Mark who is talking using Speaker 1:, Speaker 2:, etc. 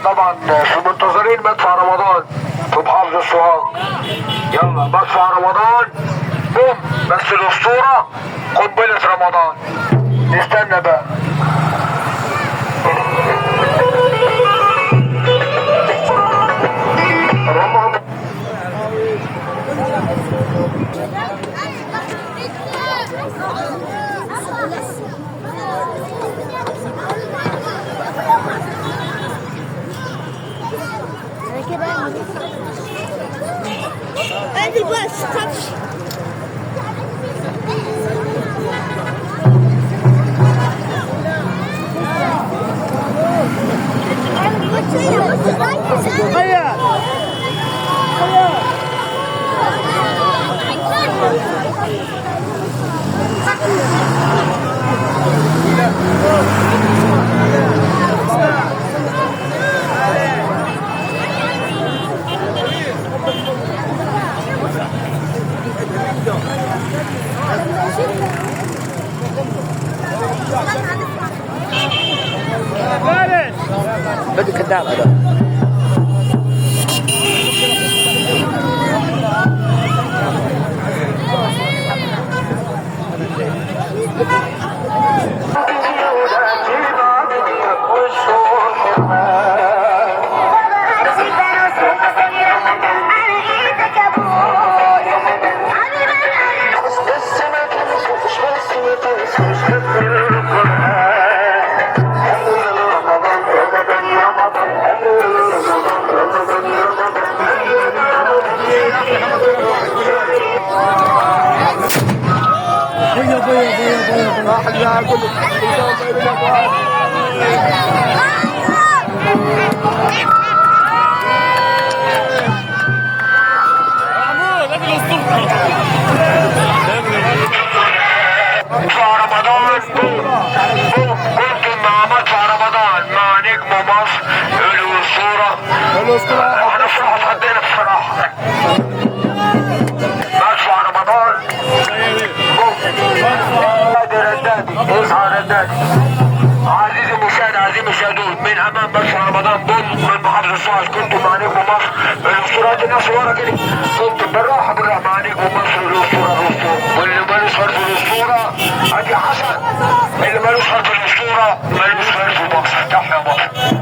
Speaker 1: طبعا في منتظرين مدفع رمضان في محافظة سوهاج. يلا مدفع رمضان بوم، بس الاسطورة قنبلة رمضان. نستنى بقى.
Speaker 2: انزل بس تخافش. هيا بدي كذاب هذا. واحد ياكل رمضان. كنتم مع مدفع رمضان مع نجم مصر الاسطورة. احنا بصراحة اتحدينا بصراحة. مدفع رمضان اصحى ردادي. عزيزي المشاهد، عزيزي المشاهدون، من امام مدفع رمضان من محافظة سوهاج. كنتم مع نجم مصر الاسطورة. الناس ورا كده. كنتم بالراحة مع نجم مصر الاسطورة. واللي مالوش فرق في الاسطورة ادي حسن، اللي مالوش فرق في الاسطورة مالوش فرق في مصر. تحيا مصر.